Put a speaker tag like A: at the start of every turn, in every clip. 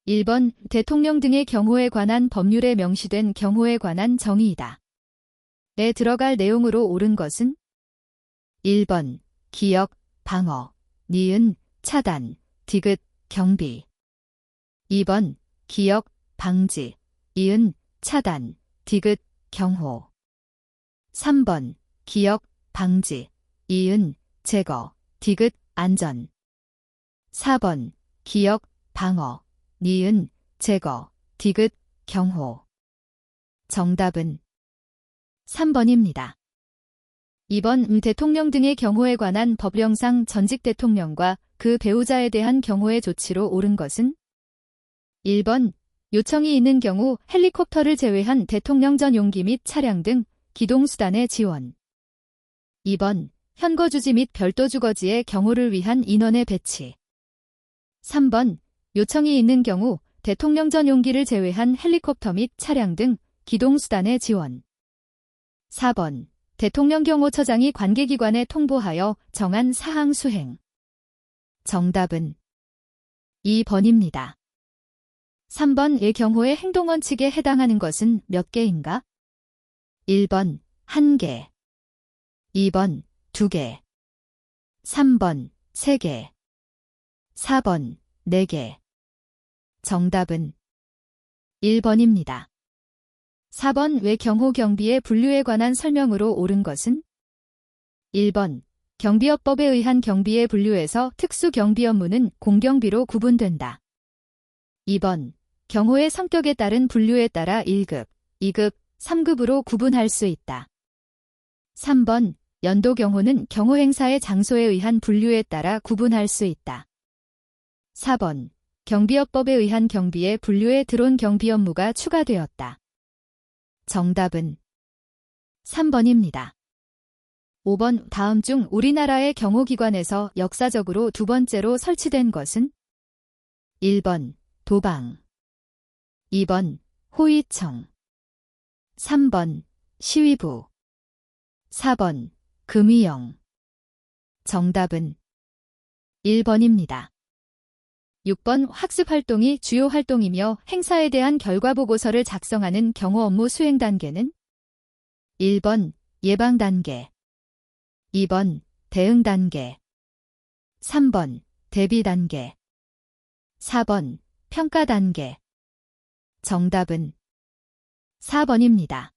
A: 1번 대통령 등의 경호에 관한 법률에 명시된 경호에 관한 정의이다. 에 들어갈 내용으로 옳은 것은 1번 기역, 방어, 니은, 차단, 디귿, 경비. 2번 기역, 방지, 이은, 차단, 디귿, 경호. 3번 기역, 방지, 이은, 제거, 디귿, 안전. 4번 기역, 방어, 니은, 제거, 디귿, 경호. 정답은 3번입니다. 2번 대통령 등의 경호에 관한 법령상 전직 대통령과 그 배우자에 대한 경호의 조치로 옳은 것은 1번 요청이 있는 경우 헬리콥터를 제외한 대통령 전 용기 및 차량 등 기동수단의 지원. 2번 현거주지 및 별도 주거지의 경호를 위한 인원의 배치. 3번 요청이 있는 경우 대통령 전 용기를 제외한 헬리콥터 및 차량 등 기동수단의 지원. 4번 대통령 경호처장이 관계기관에 통보하여 정한 사항 수행. 정답은 2번입니다. 3번의 경호의 행동원칙에 해당하는 것은 몇 개인가? 1번 1개, 2번 2개, 3번 3개, 4번 4개. 정답은 1번입니다. 4번 외 경호 경비의 분류에 관한 설명으로 옳은 것은 1번 경비업법에 의한 경비의 분류에서 특수경비 업무는 공경비로 구분된다. 2번 경호의 성격에 따른 분류에 따라 1급, 2급, 3급으로 구분할 수 있다. 3번 연도 경호는 경호행사의 장소에 의한 분류에 따라 구분할 수 있다. 4번 경비업법에 의한 경비의 분류에 드론 경비 업무가 추가되었다. 정답은 3번입니다. 5번 다음 중 우리나라의 경호기관에서 역사적으로 두 번째로 설치된 것은 1번 도방, 2번 호위청, 3번 시위부, 4번 금위영. 정답은 1번입니다. 6번 학습활동이 주요 활동이며 행사에 대한 결과보고서를 작성하는 경호 업무 수행 단계는 1번 예방 단계, 2번 대응 단계, 3번 대비 단계, 4번 평가 단계. 정답은 4번입니다.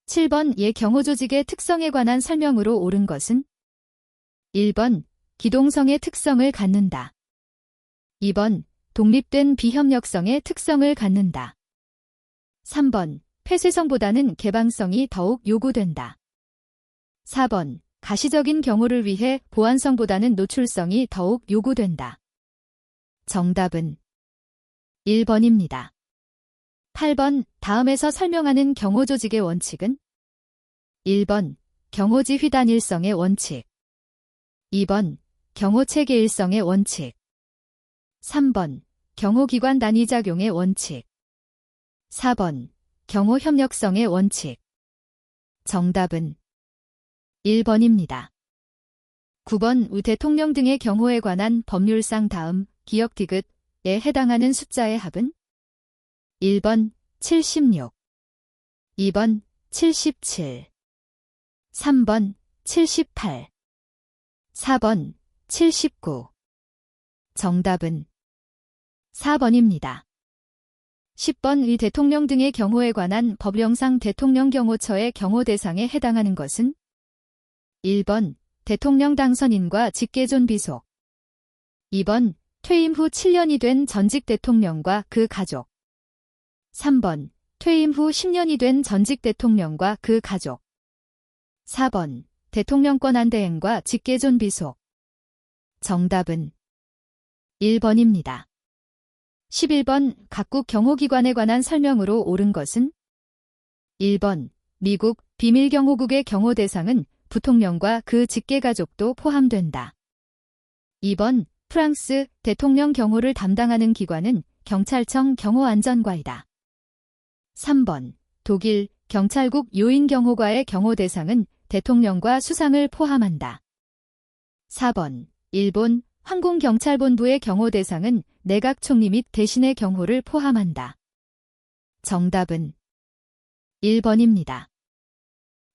A: 7번 예 경호조직의 특성에 관한 설명으로 옳은 것은 1번 기동성의 특성을 갖는다. 2번 독립된 비협력성의 특성을 갖는다. 3번 폐쇄성보다는 개방성이 더욱 요구된다. 4번 가시적인 경호를 위해 보안성보다는 노출성이 더욱 요구된다. 정답은 1번입니다. 8번 다음에서 설명하는 경호조직의 원칙은 1번 경호지휘 단일성의 원칙, 2번 경호체계 일성의 원칙, 3번 경호기관 단위작용의 원칙, 4번 경호협력성의 원칙. 정답은 1번입니다. 9번 대통령 등의 경호에 관한 법률상 다음 기역 디귿에 해당하는 숫자의 합은 1번 76, 2번 77, 3번 78, 4번 79. 정답은 4번입니다. 10번 의 대통령 등의 경호에 관한 법령상 대통령 경호처의 경호 대상에 해당하는 것은 1번 대통령 당선인과 직계존 비속, 2번 퇴임 후 7년이 된 전직 대통령과 그 가족, 3번 퇴임 후 10년이 된 전직 대통령과 그 가족, 4번 대통령 권한대행과 직계존 비속. 정답은 1번입니다. 11번 각국 경호기관에 관한 설명으로 옳은 것은 1번 미국 비밀경호국의 경호 대상은 부통령과 그 직계가족도 포함된다. 2번 프랑스 대통령 경호를 담당하는 기관은 경찰청 경호안전과이다. 3번 독일 경찰국 요인경호과의 경호 대상은 대통령과 수상을 포함한다. 4번 일본 항공경찰본부의 경호 대상은 내각 총리 및 대신의 경호를 포함한다. 정답은 1번입니다.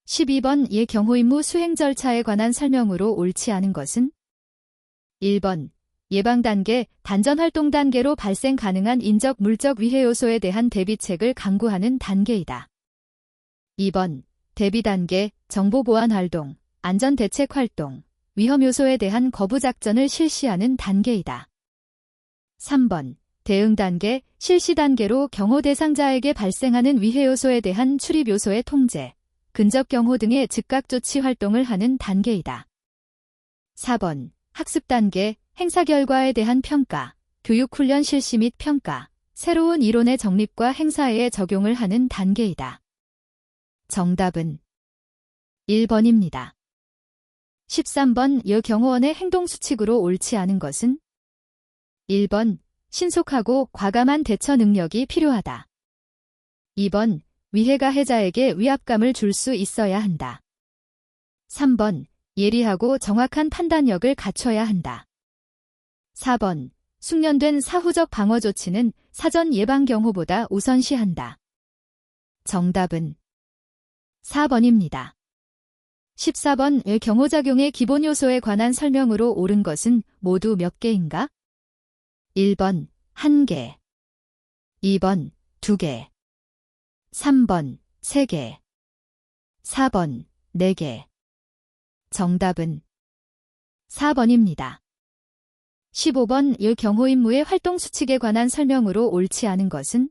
A: 12번 예 경호 임무 수행 절차에 관한 설명으로 옳지 않은 것은 1번 예방 단계, 단전 활동 단계로 발생 가능한 인적 물적 위해 요소에 대한 대비책을 강구하는 단계이다. 2번 대비 단계, 정보 보안 활동, 안전 대책 활동, 위험 요소에 대한 거부 작전을 실시하는 단계이다. 3번 대응 단계, 실시 단계로 경호 대상자에게 발생하는 위해 요소에 대한 출입 요소의 통제, 근접 경호 등의 즉각 조치 활동을 하는 단계이다. 4번 학습 단계, 행사 결과에 대한 평가, 교육 훈련 실시 및 평가, 새로운 이론의 정립과 행사에 적용을 하는 단계이다. 정답은 1번입니다. 13번 여 경호원의 행동 수칙으로 옳지 않은 것은 1번 신속하고 과감한 대처 능력이 필요하다. 2번 위해가 해자에게 위압감을 줄 수 있어야 한다. 3번 예리하고 정확한 판단력을 갖춰야 한다. 4번 숙련된 사후적 방어 조치는 사전 예방 경호보다 우선시한다. 정답은 4번입니다. 14번 의 경호작용의 기본 요소에 관한 설명으로 옳은 것은 모두 몇 개인가? 1번 1개, 2번 2개, 3번 3개, 4번 4개. 정답은 4번입니다. 15번 의 경호 임무의 활동 수칙에 관한 설명으로 옳지 않은 것은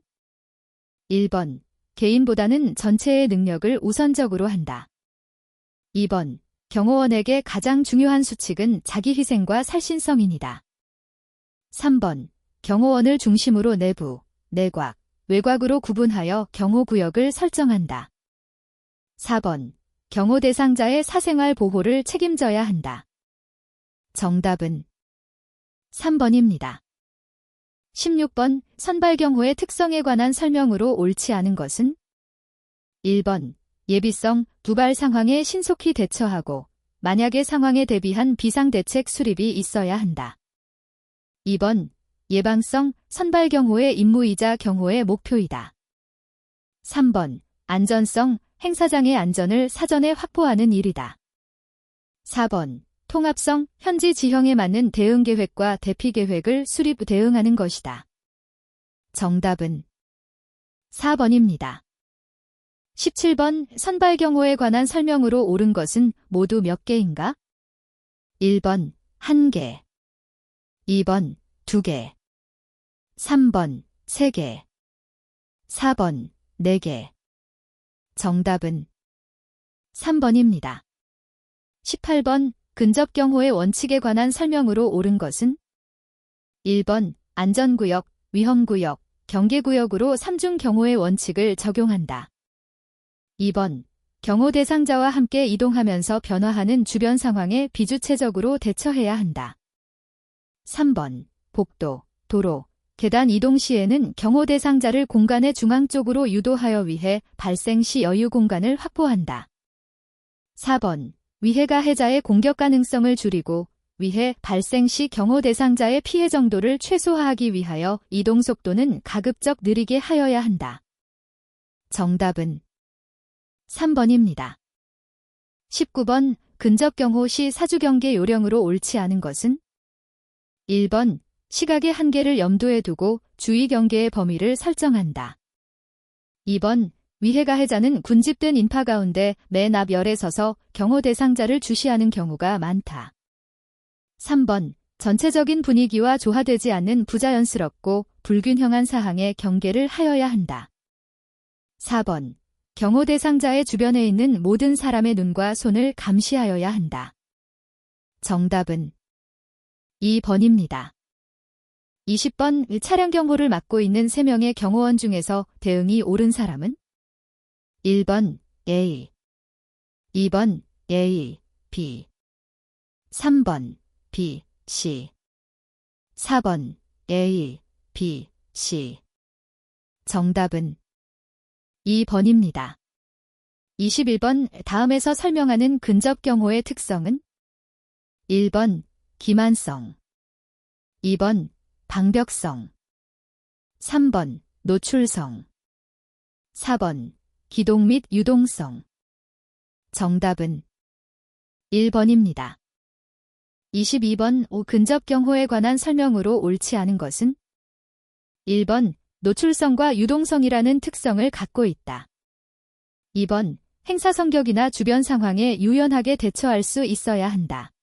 A: 1번 개인보다는 전체의 능력을 우선적으로 한다. 2번 경호원에게 가장 중요한 수칙은 자기 희생과 살신성인이다. 3번 경호원을 중심으로 내부, 내곽, 외곽으로 구분하여 경호구역을 설정한다. 4번 경호 대상자의 사생활 보호를 책임져야 한다. 정답은 3번입니다. 16번 선발경호의 특성에 관한 설명으로 옳지 않은 것은 1번 예비성, 두발 상황에 신속히 대처하고 만약의 상황에 대비한 비상대책 수립이 있어야 한다. 2번 예방성, 선발경호의 임무이자 경호의 목표이다. 3번 안전성, 행사장의 안전을 사전에 확보하는 일이다. 4번 통합성, 현지 지형에 맞는 대응계획과 대피계획을 수립 대응하는 것이다. 정답은 4번입니다. 17번 선발경호에 관한 설명으로 옳은 것은 모두 몇 개인가? 1번 1개, 2번 2개, 3번 3개, 4번 4개. 정답은 3번입니다. 18번 근접경호의 원칙에 관한 설명으로 옳은 것은 1번 안전구역, 위험구역, 경계구역으로 3중 경호의 원칙을 적용한다. 2번 경호 대상자와 함께 이동하면서 변화하는 주변 상황에 비주체적으로 대처해야 한다. 3번 복도, 도로, 계단 이동 시에는 경호 대상자를 공간의 중앙 쪽으로 유도하여 위해 발생 시 여유 공간을 확보한다. 4번 위해가 해자의 공격 가능성을 줄이고 위해 발생 시 경호 대상자의 피해 정도를 최소화하기 위하여 이동 속도는 가급적 느리게 하여야 한다. 정답은 3번입니다. 19번 근접경호 시 사주경계 요령으로 옳지 않은 것은 1번 시각의 한계를 염두에 두고 주의 경계의 범위를 설정한다. 2번 위해가 해자는 군집된 인파 가운데 맨 앞 열에 서서 경호 대상자를 주시하는 경우가 많다. 3번 전체적인 분위기와 조화되지 않는 부자연스럽고 불균형한 사항의 경계를 하여야 한다. 4번 경호 대상자의 주변에 있는 모든 사람의 눈과 손을 감시하여야 한다. 정답은 2번입니다. 20번 차량 경호를 맡고 있는 3명의 경호원 중에서 대응이 옳은 사람은 1번 A, 2번 A, B, 3번 B, C, 4번 A, B, C. 정답은 2번입니다. 21번 다음에서 설명하는 근접경호의 특성은 1번 기만성, 2번 방벽성, 3번 노출성, 4번 기동 및 유동성. 정답은 1번입니다. 22번 근접 경호에 관한 설명으로 옳지 않은 것은 1번 노출성과 유동성이라는 특성을 갖고 있다. 2번 행사 성격이나 주변 상황에 유연하게 대처할 수 있어야 한다.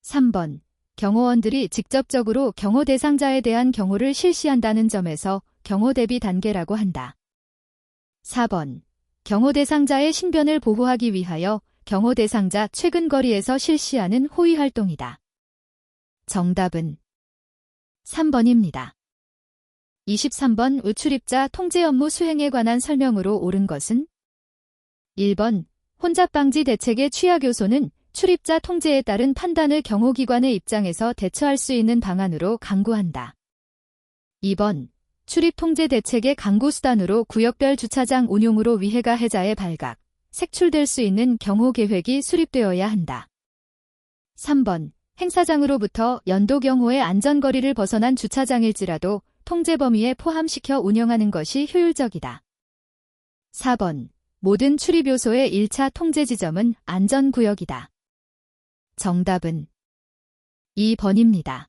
A: 3번 경호원들이 직접적으로 경호 대상자에 대한 경호를 실시한다는 점에서 경호 대비 단계라고 한다. 4번 경호 대상자의 신변을 보호하기 위하여 경호 대상자 최근 거리에서 실시하는 호위 활동이다. 정답은 3번입니다. 23번 출입자 통제 업무 수행에 관한 설명으로 옳은 것은 1번 혼잡 방지 대책의 취약 요소는 출입자 통제에 따른 판단을 경호기관의 입장에서 대처할 수 있는 방안으로 강구한다. 2번 출입 통제 대책의 강구 수단으로 구역별 주차장 운용으로 위해가 해자에 발각, 색출될 수 있는 경호 계획이 수립되어야 한다. 3번 행사장으로부터 연도 경호의 안전거리를 벗어난 주차장일지라도 통제 범위에 포함시켜 운영하는 것이 효율적이다. 4번 모든 출입 요소의 1차 통제 지점은 안전구역이다. 정답은 2번입니다.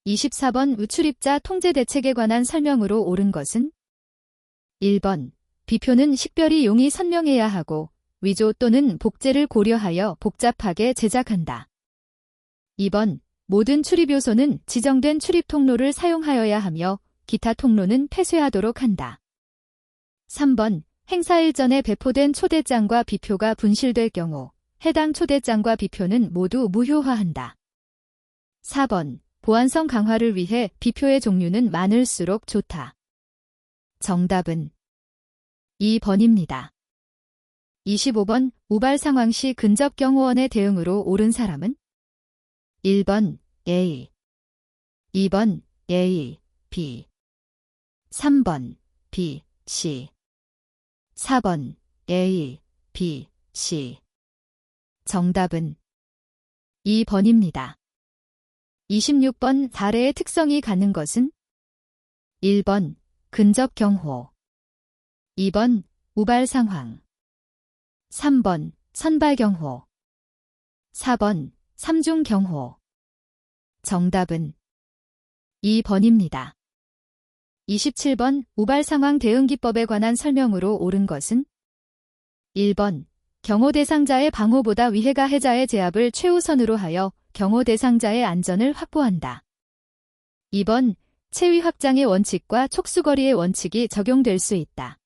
A: 24번 출입자 통제 대책에 관한 설명으로 옳은 것은 1번 비표는 식별이 용이 선명해야 하고 위조 또는 복제를 고려하여 복잡하게 제작한다. 2번 모든 출입 요소는 지정된 출입 통로를 사용하여야 하며 기타 통로는 폐쇄하도록 한다. 3번 행사일 전에 배포된 초대장과 비표가 분실될 경우 해당 초대장과 비표는 모두 무효화한다. 4번 보안성 강화를 위해 비표의 종류는 많을수록 좋다. 정답은 2번입니다. 25번 우발 상황 시 근접 경호원의 대응으로 옳은 사람은 1번 A, 2번 A, B, 3번 B, C, 4번 A, B, C. 정답은 2번입니다. 26번 사례의 특성이 갖는 것은 1번 근접 경호, 2번 우발 상황, 3번 선발 경호, 4번 삼중 경호. 정답은 2번입니다. 27번 우발 상황 대응 기법에 관한 설명으로 옳은 것은 1번 경호 대상자의 방호보다 위해가 해자의 제압을 최우선으로 하여 경호 대상자의 안전을 확보한다. 2번 체위 확장의 원칙과 촉수거리의 원칙이 적용될 수 있다.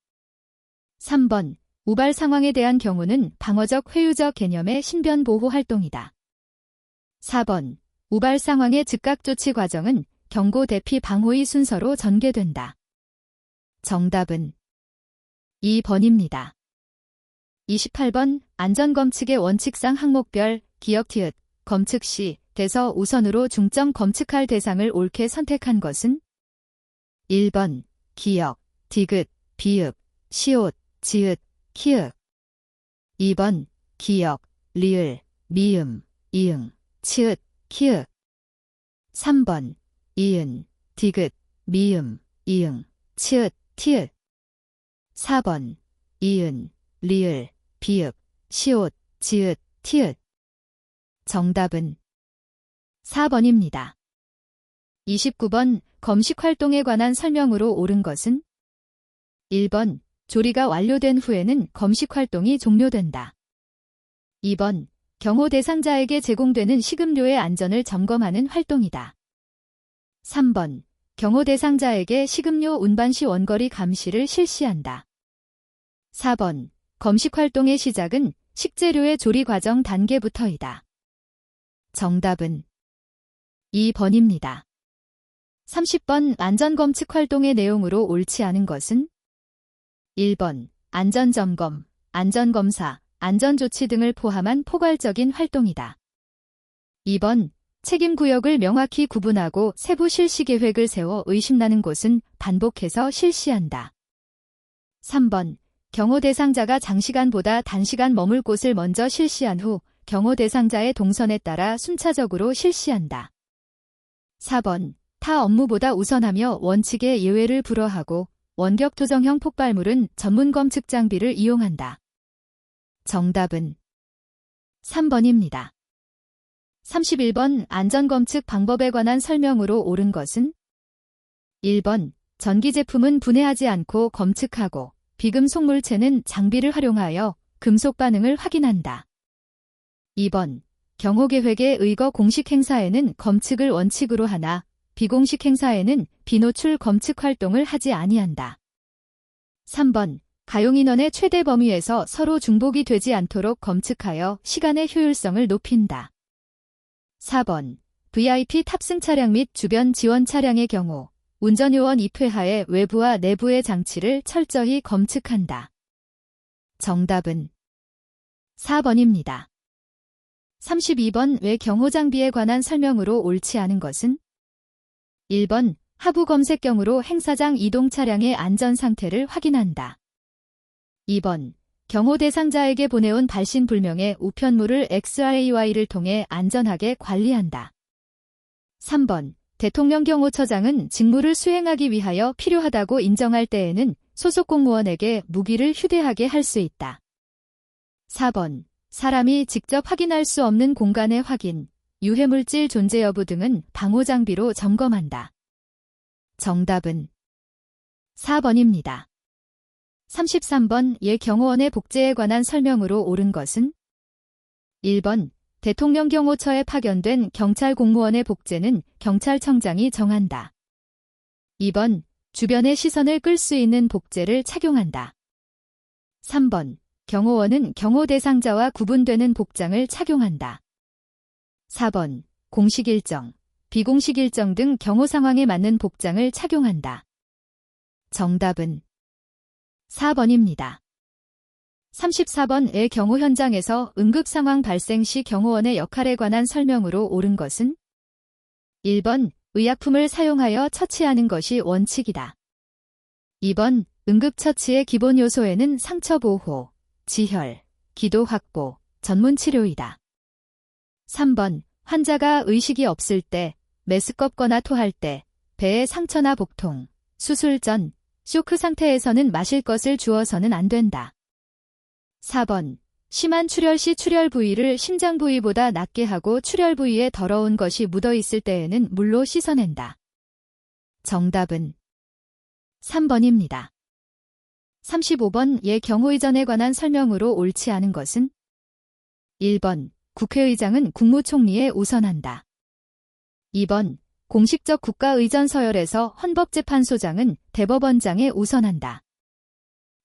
A: 3번 우발 상황에 대한 경우는 방어적 회유적 개념의 신변 보호 활동이다. 4번 우발 상황의 즉각 조치 과정은 경고 대피 방호의 순서로 전개된다. 정답은 2번입니다. 28번 안전검측의 원칙상 항목별 기역 티읕 검측 시 대서 우선으로 중점 검측할 대상을 옳게 선택한 것은 1번 기역, 디귿, 비읍, 시옷, 지읒, 키읔. 2번 기역, 리을, 미음, 이응, 치읒, 키읔. 3번 이은, 디귿, 미음, 이응, 치읒, 티읕. 4번 이은, 리을, 비읍, 시옷, 지읒, 티읕. 정답은 4번입니다. 29번 검식 활동에 관한 설명으로 옳은 것은 1번 조리가 완료된 후에는 검식 활동이 종료된다. 2번 경호 대상자에게 제공되는 식음료의 안전을 점검하는 활동이다. 3번 경호 대상자에게 식음료 운반 시 원거리 감시를 실시한다. 4번 검식 활동의 시작은 식재료의 조리 과정 단계부터이다. 정답은 2번입니다. 30번 안전검측 활동의 내용으로 옳지 않은 것은 1번 안전점검, 안전검사, 안전조치 등을 포함한 포괄적인 활동이다. 2번 책임구역을 명확히 구분하고 세부 실시 계획을 세워 의심나는 곳은 반복해서 실시한다. 3번 경호 대상자가 장시간보다 단시간 머물 곳을 먼저 실시한 후 경호 대상자의 동선에 따라 순차적으로 실시한다. 4번. 타 업무보다 우선하며 원칙의 예외를 불허하고 원격 토정형 폭발물은 전문 검측 장비를 이용한다. 정답은 3번입니다. 31번 안전검측 방법에 관한 설명으로 옳은 것은 1번 전기 제품은 분해하지 않고 검측하고 비금속 물체는 장비를 활용하여 금속 반응을 확인한다. 2번 경호계획의 의거 공식 행사에는 검측을 원칙으로 하나 비공식 행사에는 비노출 검측 활동을 하지 아니한다. 3번 가용인원의 최대 범위에서 서로 중복이 되지 않도록 검측하여 시간의 효율성을 높인다. 4번 VIP 탑승 차량 및 주변 지원 차량의 경우 운전요원 입회하에 외부와 내부의 장치를 철저히 검측한다. 정답은 4번입니다. 32번 외 경호장비에 관한 설명으로 옳지 않은 것은 1번 하부 검색경으로 행사장 이동 차량의 안전 상태를 확인한다. 2번 경호 대상자에게 보내온 발신불명의 우편물을 XRAY를 통해 안전하게 관리한다. 3번 대통령 경호처장은 직무를 수행하기 위하여 필요하다고 인정할 때에는 소속 공무원에게 무기를 휴대하게 할 수 있다. 4번 사람이 직접 확인할 수 없는 공간의 확인, 유해물질 존재 여부 등은 방호장비로 점검한다. 정답은 4번입니다. 33번 예 경호원의 복제에 관한 설명으로 옳은 것은 1번 대통령 경호처에 파견된 경찰 공무원의 복제는 경찰청장이 정한다. 2번 주변의 시선을 끌 수 있는 복제를 착용한다. 3번 경호원은 경호 대상자와 구분되는 복장을 착용한다. 4번 공식 일정, 비공식 일정 등 경호 상황에 맞는 복장을 착용한다. 정답은 4번입니다. 34번의 경호 현장에서 응급 상황 발생 시 경호원의 역할에 관한 설명으로 옳은 것은 1번 의약품을 사용하여 처치하는 것이 원칙이다. 2번 응급처치의 기본 요소에는 상처 보호, 지혈, 기도 확보, 전문 치료이다. 3번 환자가 의식이 없을 때, 메스껍거나 토할 때, 배에 상처나 복통, 수술 전, 쇼크 상태에서는 마실 것을 주어서는 안 된다. 4번 심한 출혈 시 출혈 부위를 심장 부위보다 낮게 하고 출혈 부위에 더러운 것이 묻어 있을 때에는 물로 씻어낸다. 정답은 3번입니다. 35번 예 경호의전에 관한 설명으로 옳지 않은 것은 1번 국회의장은 국무총리에 우선한다. 2번 공식적 국가의전 서열에서 헌법재판소장은 대법원장에 우선한다.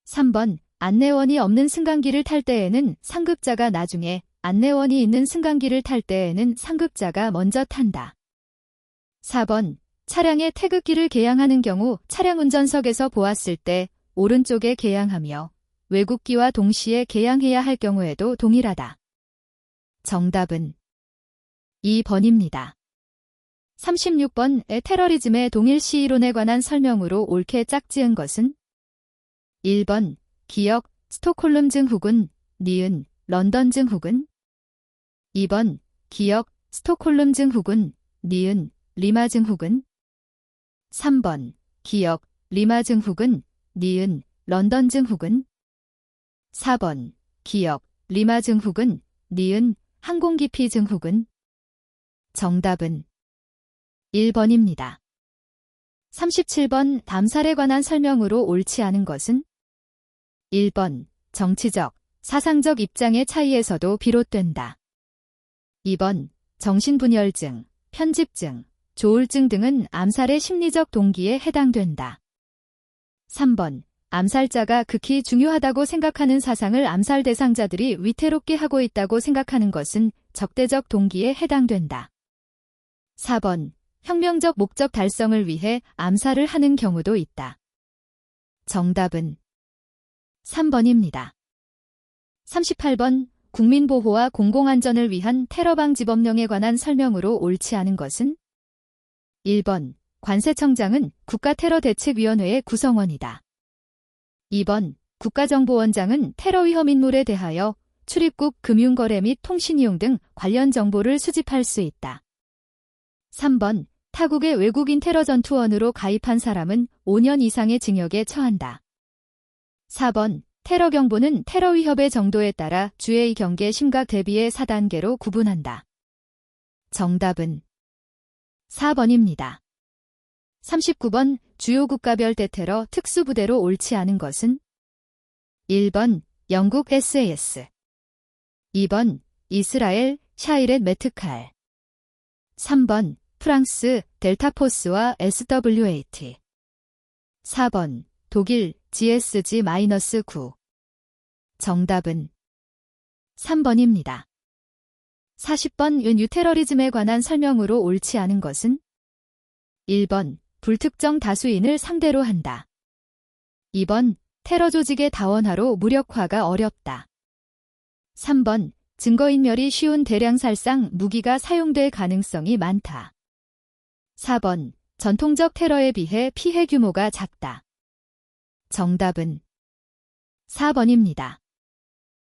A: 3번 안내원이 없는 승강기를 탈 때에는 상급자가 나중에, 안내원이 있는 승강기를 탈 때에는 상급자가 먼저 탄다. 4번 차량의 태극기를 개양하는 경우 차량 운전석에서 보았을 때 오른쪽에 개양하며 외국기와 동시에 개양해야 할 경우에도 동일하다. 정답은 2번입니다. 36번의 테러리즘의 동일시 이론에 관한 설명으로 옳게 짝지은 것은 1번 기역, 스톡홀름 증후군, 니은, 런던 증후군 2번 기역, 스톡홀름 증후군, 니은, 리마 증후군 3번 기역, 리마 증후군, 니은, 런던 증후군 4번 기역, 리마 증후군, 니은, 항공기피 증후군 정답은 1번입니다. 37번 담살에 관한 설명으로 옳지 않은 것은 1번 정치적, 사상적 입장의 차이에서도 비롯된다. 2번 정신분열증, 편집증, 조울증 등은 암살의 심리적 동기에 해당된다. 3번 암살자가 극히 중요하다고 생각하는 사상을 암살 대상자들이 위태롭게 하고 있다고 생각하는 것은 적대적 동기에 해당된다. 4번 혁명적 목적 달성을 위해 암살을 하는 경우도 있다. 정답은 3번입니다. 38번 국민보호와 공공안전을 위한 테러방지법령에 관한 설명으로 옳지 않은 것은 1번 관세청장은 국가테러대책위원회의 구성원이다. 2번 국가정보원장은 테러 위험 인물에 대하여 출입국 금융거래 및 통신이용 등 관련 정보를 수집할 수 있다. 3번 타국의 외국인 테러 전투원으로 가입한 사람은 5년 이상의 징역에 처한다. 4번 테러 경보는 테러 위협의 정도에 따라 주의 경계 심각 대비의 4단계로 구분한다. 정답은 4번입니다. 39번 주요 국가별 대테러 특수부대로 옳지 않은 것은 1번 영국 SAS 2번 이스라엘 샤이렛 메트칼 3번 프랑스 델타포스와 SWAT 4번 독일 GSG-9 정답은 3번입니다. 40번 뉴테러리즘에 관한 설명으로 옳지 않은 것은 1번 불특정 다수인을 상대로 한다. 2번 테러 조직의 다원화로 무력화가 어렵다. 3번 증거인멸이 쉬운 대량살상 무기가 사용될 가능성이 많다. 4번 전통적 테러에 비해 피해 규모가 작다. 정답은 4번입니다.